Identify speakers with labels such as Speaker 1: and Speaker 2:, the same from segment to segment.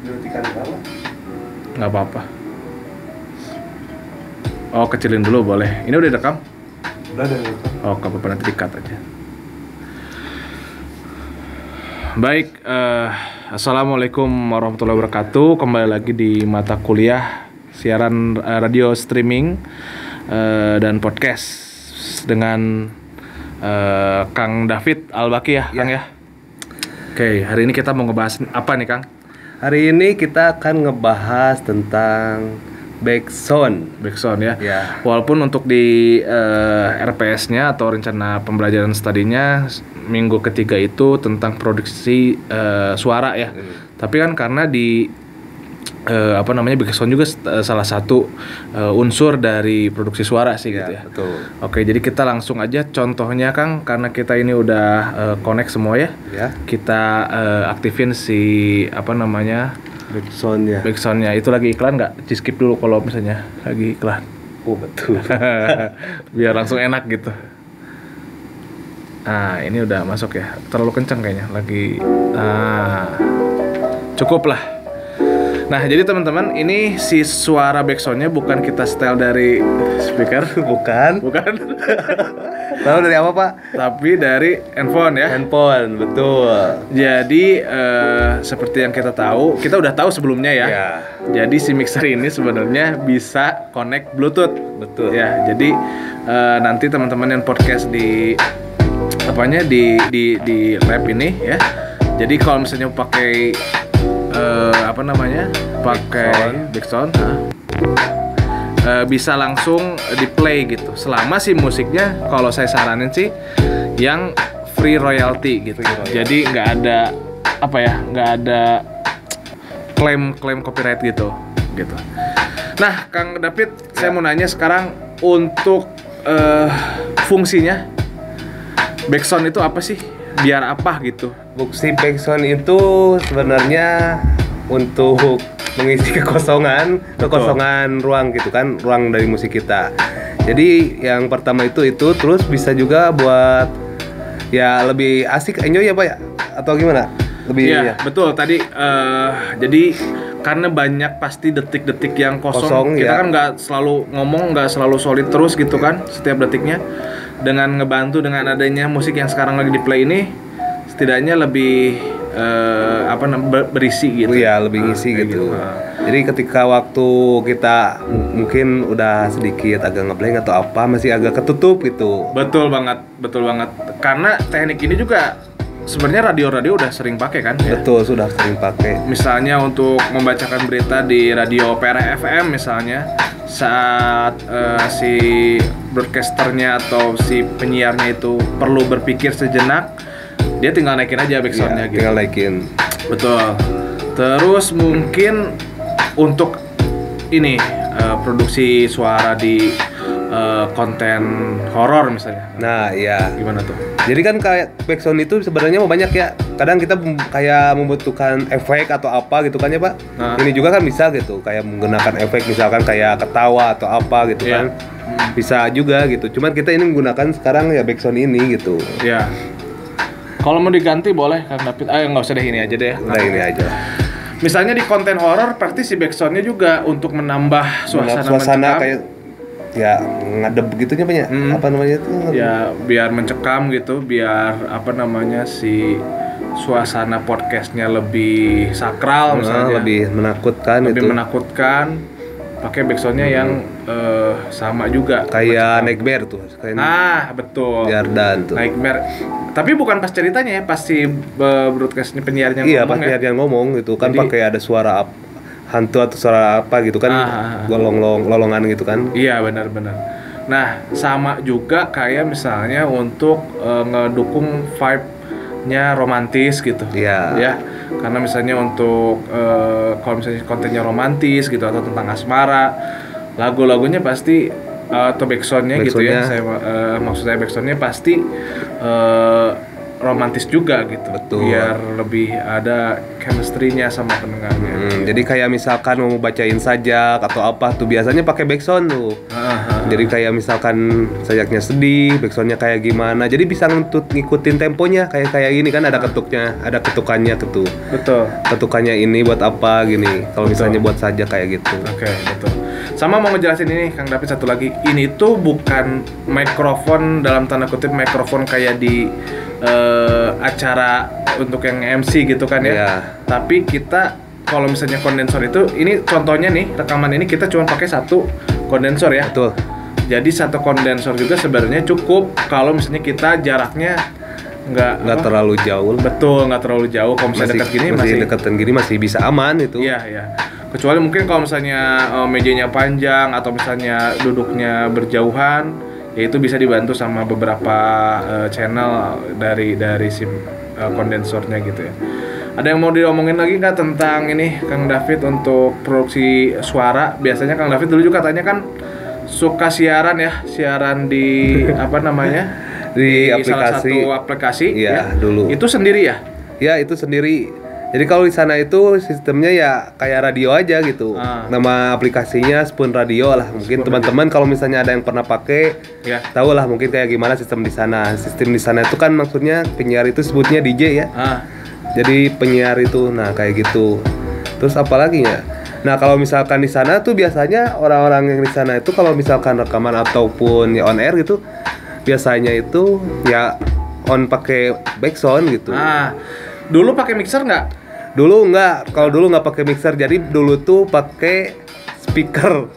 Speaker 1: Didetikkan berapa?
Speaker 2: Nggak apa-apa. Oh, kecilin dulu boleh. Ini udah direkam?
Speaker 1: Udah ada.
Speaker 2: Oh, nggak apa-apa, nanti di-cut aja. Baik, Assalamualaikum warahmatullahi wabarakatuh. Kembali lagi di mata kuliah siaran radio streaming dan podcast dengan Kang David Albaki ya, Kang ya. Oke, hari ini kita mau ngebahas apa nih, Kang?
Speaker 1: Hari ini kita akan ngebahas tentang backsound
Speaker 2: ya.
Speaker 1: Ya.
Speaker 2: Walaupun untuk di RPS-nya atau rencana pembelajaran studinya minggu ketiga itu tentang produksi suara ya. Tapi kan karena di backsound juga salah satu unsur dari produksi suara sih gitu ya.
Speaker 1: Betul.
Speaker 2: Oke, jadi kita langsung aja contohnya, Kang, karena kita ini udah connect semua ya.
Speaker 1: Ya.
Speaker 2: Kita aktifin si backsoundnya. Itu lagi iklan nggak? Di skip dulu kalau misalnya lagi iklan.
Speaker 1: Oh betul.
Speaker 2: Biar langsung enak gitu. Nah, ini udah masuk ya. Terlalu kencang kayaknya. Cukup lah. Nah, jadi teman-teman, ini si suara backsoundnya bukan kita setel dari speaker, bukan.
Speaker 1: Tahu dari apa, Pak?
Speaker 2: Tapi dari handphone ya.
Speaker 1: Handphone, betul.
Speaker 2: Jadi seperti yang kita tahu, kita udah tahu sebelumnya ya.
Speaker 1: Ya.
Speaker 2: Jadi si mixer ini sebenarnya bisa connect Bluetooth.
Speaker 1: Betul.
Speaker 2: Ya, jadi nanti teman-teman yang podcast di lab ini ya. Jadi kalau misalnya pakai backsound, bisa langsung di play gitu. Selama si musiknya, kalau saya saranin sih yang free royalty gitu. Jadi nggak ada klaim copyright gitu. Nah, Kang David, saya mau nanya sekarang untuk fungsinya backsound itu apa sih? Biar apa gitu?
Speaker 1: Fungsi backsound itu sebenarnya untuk mengisi kekosongan ruang gitu kan, ruang dari musik kita. Jadi yang pertama itu terus bisa juga buat ya lebih asik, enjoy ya Pak ya? Atau gimana? Lebih
Speaker 2: ya. Betul tadi. Jadi karena banyak pasti detik-detik yang kosong kita kan nggak selalu ngomong, nggak selalu solid terus gitu kan setiap detiknya. Dengan ngebantu dengan adanya musik yang sekarang lagi di play ini, setidaknya lebih berisi gitu.
Speaker 1: Iya, lebih ngisi gitu. Jadi ketika waktu kita mungkin udah sedikit agak ngeblank atau apa, masih agak ketutup gitu.
Speaker 2: Betul banget. Karena teknik ini juga sebenarnya radio udah sering pakai kan?
Speaker 1: Betul, sudah sering pakai.
Speaker 2: Misalnya untuk membacakan berita di radio PRFM misalnya, saat si broadcasternya atau si penyiarnya itu perlu berpikir sejenak, dia tinggal naikin aja backsoundnya gitu.
Speaker 1: Tinggal naikin.
Speaker 2: Betul. Terus mungkin untuk ini produksi suara di konten horor misalnya.
Speaker 1: Nah, iya.
Speaker 2: Gimana tuh?
Speaker 1: Jadi kan kayak backsound itu sebenarnya mau banyak ya. Kadang kita kayak membutuhkan efek atau apa gitu kan ya Pak. Ini juga kan bisa gitu, kayak menggunakan efek misalkan kayak ketawa atau apa gitu kan. Bisa juga gitu. Cuman kita ini menggunakan sekarang ya backsound ini gitu.
Speaker 2: Ya. Kalau mau diganti boleh Kang David. Nggak usah deh, ini aja deh.
Speaker 1: Udah ini aja.
Speaker 2: Misalnya di konten horor, praktis si backsoundnya juga untuk menambah suasana
Speaker 1: kayak ya ngadep begitunya Pak ya. Apa namanya itu?
Speaker 2: Ya biar mencekam gitu, biar si suasana podcastnya lebih sakral misalnya.
Speaker 1: Lebih
Speaker 2: menakutkan. Pakai backsoundnya yang sama juga.
Speaker 1: Kayak Nightmare tuh.
Speaker 2: Betul.
Speaker 1: Jardan tuh.
Speaker 2: Nightmare. Tapi bukan pas ceritanya ya, pas si broadcastnya penyiarnya ngomong.
Speaker 1: Iya, pas penyiarnya ngomong gitu kan. Jadi, pakai ada suara hantu atau suara apa gitu kan, lolongan gitu kan.
Speaker 2: Iya, benar. Nah, sama juga kayak misalnya untuk ngedukung vibe-nya romantis gitu.
Speaker 1: Iya.
Speaker 2: Ya. Karena misalnya untuk kalau misalnya kontennya romantis gitu atau tentang asmara, lagu-lagunya pasti atau backsoundnya gitu ya. Maksud saya backsoundnya pasti romantis juga gitu.
Speaker 1: Betul.
Speaker 2: Biar lebih ada chemistry-nya sama pendengarnya.
Speaker 1: Jadi kayak misalkan mau bacain sajak atau apa tuh biasanya pakai backsound tuh. Jadi kayak misalkan sayapnya sedih, backsoundnya kayak gimana. Jadi bisa ngikutin temponya kayak gini kan ada ketuknya, ada ketukannya gitu.
Speaker 2: Betul.
Speaker 1: Ketukannya ini buat apa gini. Kalau misalnya buat saja kayak gitu.
Speaker 2: Oke, betul. Sama mau ngejelasin ini Kang David satu lagi. Ini tuh bukan mikrofon dalam tanda kutip mikrofon kayak di acara untuk yang MC gitu kan ya.
Speaker 1: Iya.
Speaker 2: Tapi kita kalau misalnya kondensor itu, ini contohnya nih rekaman ini kita cuma pakai satu kondensor ya.
Speaker 1: Betul.
Speaker 2: Jadi satu kondensor juga sebenarnya cukup kalau misalnya kita jaraknya nggak
Speaker 1: terlalu jauh.
Speaker 2: Betul, nggak terlalu jauh. Kalau misalnya dekat gini masih
Speaker 1: dekatan gini masih bisa aman itu.
Speaker 2: Iya, iya. Kecuali mungkin kalau misalnya mejanya panjang atau misalnya duduknya berjauhan, ya itu bisa dibantu sama beberapa channel dari SIM kondensornya gitu ya. Ada yang mau diomongin lagi nggak tentang ini Kang David untuk produksi suara? Biasanya Kang David dulu juga katanya kan suka siaran di apa namanya?
Speaker 1: Di aplikasi.
Speaker 2: Salah satu aplikasi
Speaker 1: ya. Dulu.
Speaker 2: Itu sendiri ya?
Speaker 1: Ya, itu sendiri. Jadi kalau di sana itu sistemnya ya kayak radio aja gitu. Nama aplikasinya Spoon Radio lah. Mungkin teman-teman kalau misalnya ada yang pernah pakai, tahu lah mungkin kayak gimana sistem di sana. Sistem di sana itu kan maksudnya penyiar itu sebutnya DJ ya. Jadi penyiar itu, nah kayak gitu. Terus apa lagi ya? Nah kalau misalkan di sana tuh biasanya orang-orang yang di sana itu kalau misalkan rekaman ataupun ya on air gitu, biasanya itu ya on pakai backsound gitu.
Speaker 2: Dulu pakai mixer nggak?
Speaker 1: Dulu nggak. Kalau dulu nggak pakai mixer, jadi dulu tuh pakai speaker.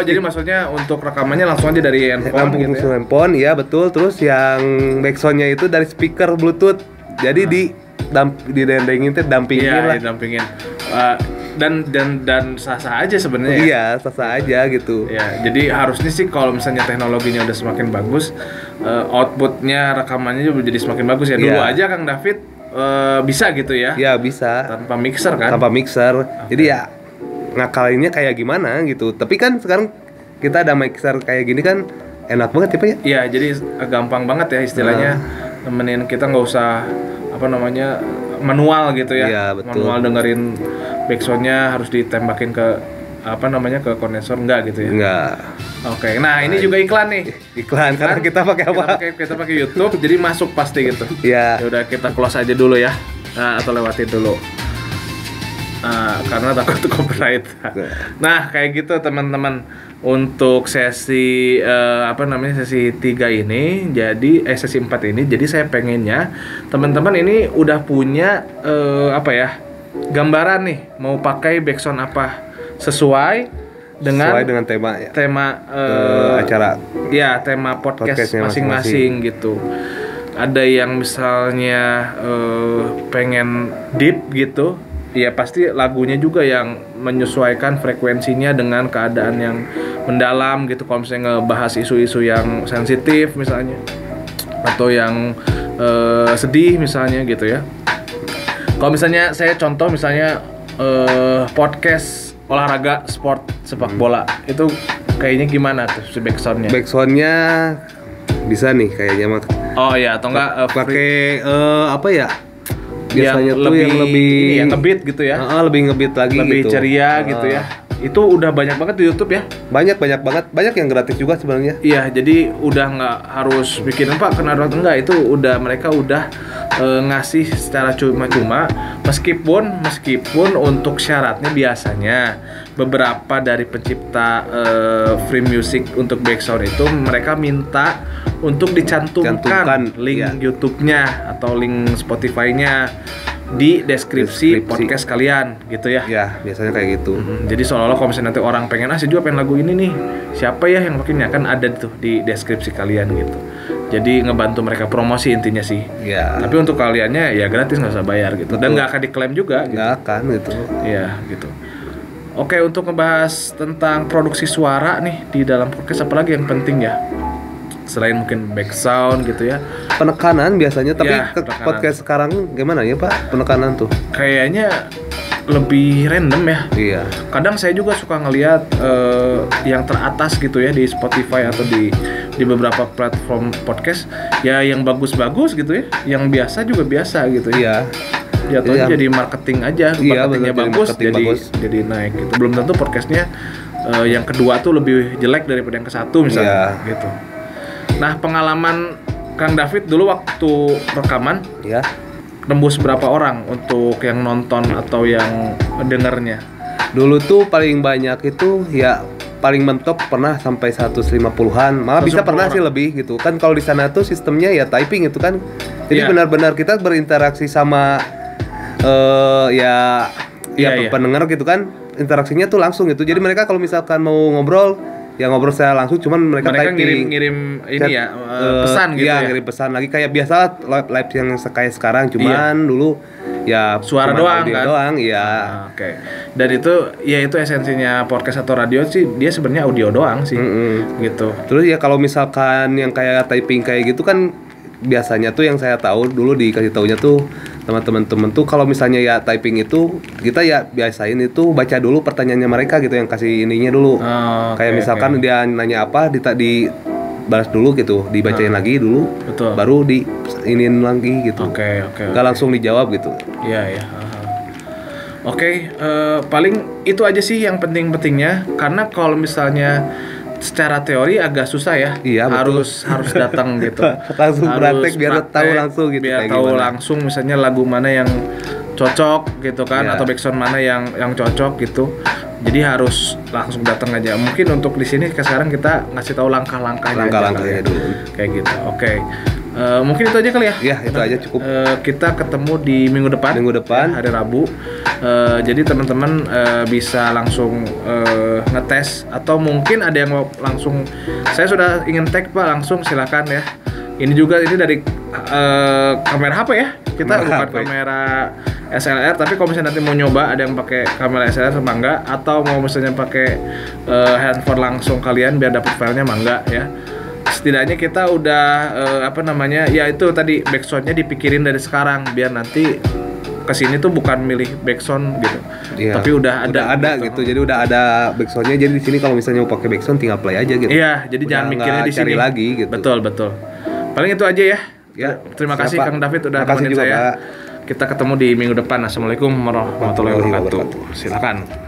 Speaker 2: Jadi maksudnya untuk rekamannya langsung aja dari handphone gitu ya?
Speaker 1: Handphone, ya betul. Terus yang backsoundnya itu dari speaker Bluetooth. Jadi didendengin tuh dampingin lah.
Speaker 2: Iya, dampingin. Dan sah-sah aja sebenarnya.
Speaker 1: Iya, sah-sah aja gitu.
Speaker 2: Ya, jadi harusnya sih kalau misalnya teknologinya udah semakin bagus, outputnya rekamannya juga jadi semakin bagus ya. Dulu aja Kang David bisa gitu ya?
Speaker 1: Ya bisa.
Speaker 2: Tanpa mixer kan?
Speaker 1: Tanpa mixer. Jadi ya ngakalinnya kayak gimana gitu. Tapi kan sekarang kita ada mixer kayak gini kan enak banget ya Pak ya?
Speaker 2: Iya, jadi gampang banget ya istilahnya. Nemenin kita nggak usah manual gitu ya.
Speaker 1: Iya, betul.
Speaker 2: Manual dengerin backsoundnya harus ditembakin ke ke kondensor enggak gitu ya?
Speaker 1: Enggak.
Speaker 2: Oke. Nah, ini juga iklan nih.
Speaker 1: Iklan karena kita pakai apa?
Speaker 2: Kita pakai YouTube jadi masuk pasti gitu.
Speaker 1: Iya.
Speaker 2: Ya udah kita close aja dulu ya. Atau lewatin dulu. Karena takut copyright. Nah, kayak gitu teman-teman. Untuk sesi sesi 3 ini sesi 4 ini jadi saya pengennya teman-teman ini udah punya gambaran nih mau pakai backsound apa sesuai dengan tema
Speaker 1: acara.
Speaker 2: Ya, tema podcast masing-masing gitu. Ada yang misalnya pengen deep gitu. Ya pasti lagunya juga yang menyesuaikan frekuensinya dengan keadaan yang mendalam gitu. Kalau misalnya ngebahas isu-isu yang sensitif misalnya atau yang sedih misalnya gitu ya. Kalau misalnya saya contoh misalnya podcast olahraga sport sepak bola itu kayaknya gimana tuh si backsoundnya?
Speaker 1: Backsoundnya bisa nih kayaknya mah.
Speaker 2: Oh ya, atau enggak
Speaker 1: pakai biasanya
Speaker 2: yang
Speaker 1: tuh yang lebih
Speaker 2: ngebeat gitu ya.
Speaker 1: Lebih ngebeat lagi
Speaker 2: lebih
Speaker 1: gitu.
Speaker 2: ceria gitu ya. Itu udah banyak banget di YouTube ya.
Speaker 1: Banyak banget. Banyak yang gratis juga sebenarnya.
Speaker 2: Iya, jadi udah nggak harus bikin Pak kena atau enggak, itu udah mereka udah ngasih secara cuma-cuma meskipun untuk syaratnya biasanya beberapa dari pencipta free music untuk backsound itu mereka minta untuk dicantumkan link YouTube-nya atau link Spotify-nya di deskripsi podcast kalian gitu ya.
Speaker 1: Ya, biasanya kayak gitu.
Speaker 2: Jadi seolah-olah kalau misalnya nanti orang pengen saya juga pengen lagu ini nih, siapa ya yang bikinnya, kan ada tuh di deskripsi kalian gitu. Jadi ngebantu mereka promosi intinya sih.
Speaker 1: Ya.
Speaker 2: Tapi untuk kaliannya ya gratis, nggak usah bayar gitu. Dan nggak akan diklaim juga.
Speaker 1: Nggak akan gitu.
Speaker 2: Iya gitu. Oke, untuk ngebahas tentang produksi suara nih di dalam podcast, apalagi yang penting ya? Selain mungkin back sound gitu ya.
Speaker 1: Penekanan biasanya, tapi
Speaker 2: ya,
Speaker 1: podcast sekarang gimana ya Pak penekanan tuh?
Speaker 2: Kayaknya lebih random ya.
Speaker 1: Iya.
Speaker 2: Kadang saya juga suka ngelihat yang teratas gitu ya di Spotify atau di beberapa platform podcast ya, yang bagus-bagus gitu ya, yang biasa juga biasa gitu ya. Jatuhnya jadi marketing aja, marketingnya bagus, jadi naik gitu. Belum tentu podcastnya yang kedua tuh lebih jelek daripada yang ke satu misalnya,
Speaker 1: Iya.
Speaker 2: gitu. Nah, pengalaman Kang David dulu waktu rekaman,
Speaker 1: Ya.
Speaker 2: nembus berapa orang untuk yang nonton atau yang dengernya?
Speaker 1: Dulu tuh paling banyak itu ya paling mentok pernah sampai 150-an, malah bisa
Speaker 2: 150
Speaker 1: pernah sih
Speaker 2: orang.
Speaker 1: lebih gitu kan. Kalau di sana tuh sistemnya ya typing itu kan, jadi
Speaker 2: Iya.
Speaker 1: benar-benar kita berinteraksi sama ya
Speaker 2: Iya.
Speaker 1: pendengar gitu kan, interaksinya tuh langsung gitu. Jadi mereka kalau misalkan mau ngobrol ya ngobrol secara langsung, cuman mereka typing
Speaker 2: ngirim ini
Speaker 1: Chat,
Speaker 2: ya, pesan gitu
Speaker 1: iya,
Speaker 2: ya.
Speaker 1: ngirim pesan lagi kayak biasa live yang kayak sekarang, cuman dulu ya
Speaker 2: Suara
Speaker 1: cuman
Speaker 2: doang
Speaker 1: audio
Speaker 2: kan?
Speaker 1: doang, iya.
Speaker 2: Oke. Dan itu ya itu esensinya podcast atau radio sih, dia sebenarnya audio doang sih. Gitu.
Speaker 1: Terus ya kalau misalkan yang kayak typing kayak gitu kan, biasanya tuh yang saya tahu dulu dikasih taunya tuh teman-teman tuh kalau misalnya ya typing itu kita ya biasain itu baca dulu pertanyaannya mereka gitu, yang kasih ininya dulu.
Speaker 2: Oh,
Speaker 1: Kayak
Speaker 2: oke,
Speaker 1: misalkan
Speaker 2: oke.
Speaker 1: dia nanya apa dibalas dulu gitu, dibacain lagi dulu,
Speaker 2: Betul.
Speaker 1: baru di iniin lagi gitu.
Speaker 2: Oke.
Speaker 1: Nggak langsung dijawab gitu.
Speaker 2: Iya. Oke, paling itu aja sih yang penting-pentingnya, karena kalau misalnya secara teori agak susah ya.
Speaker 1: Iya, betul.
Speaker 2: harus datang gitu.
Speaker 1: Langsung praktek biar
Speaker 2: praktek,
Speaker 1: tahu langsung gitu
Speaker 2: biar
Speaker 1: kayak
Speaker 2: tahu
Speaker 1: gimana.
Speaker 2: langsung misalnya lagu mana yang cocok gitu kan,
Speaker 1: Iya.
Speaker 2: atau backsound mana yang cocok gitu. Jadi harus langsung datang aja. Mungkin untuk di sini sekarang kita ngasih tahu langkah-langkahnya aja kali ya.
Speaker 1: dulu.
Speaker 2: Kayak gitu. Oke. Mungkin itu aja kali ya.
Speaker 1: Ya, itu aja cukup.
Speaker 2: Kita ketemu di minggu depan.
Speaker 1: Minggu depan.
Speaker 2: Ya, hari Rabu. Jadi teman-teman bisa langsung ngetes, atau mungkin ada yang mau langsung, saya sudah ingin tag Pak, langsung silakan ya. Ini juga ini dari kamera HP ya. Kita
Speaker 1: Kamera
Speaker 2: bukan
Speaker 1: HP.
Speaker 2: kamera SLR, tapi kalau misalnya nanti mau nyoba ada yang pakai kamera SLR sama enggak, atau mau misalnya pakai handphone langsung kalian biar dapat filenya mangga ya. Setidaknya kita udah ya itu tadi backsoundnya dipikirin dari sekarang biar nanti kesini tuh bukan milih backsound gitu,
Speaker 1: Iya.
Speaker 2: tapi udah
Speaker 1: ada gitu. Jadi udah ada backsoundnya. Jadi di sini kalau misalnya mau pakai backsound tinggal play aja gitu.
Speaker 2: Iya, jadi
Speaker 1: Udah
Speaker 2: jangan mikirnya
Speaker 1: nggak
Speaker 2: di sini
Speaker 1: cari lagi gitu.
Speaker 2: Betul. Paling itu aja ya.
Speaker 1: Ya,
Speaker 2: Terima
Speaker 1: siap,
Speaker 2: kasih
Speaker 1: Pak.
Speaker 2: Kang David udah
Speaker 1: Terima kasih
Speaker 2: nemenin
Speaker 1: juga,
Speaker 2: saya.
Speaker 1: Pak.
Speaker 2: Kita ketemu di minggu depan. Assalamualaikum warahmatullahi
Speaker 1: Warahmatullahi
Speaker 2: wabarakatuh.
Speaker 1: wabarakatuh.
Speaker 2: Silakan.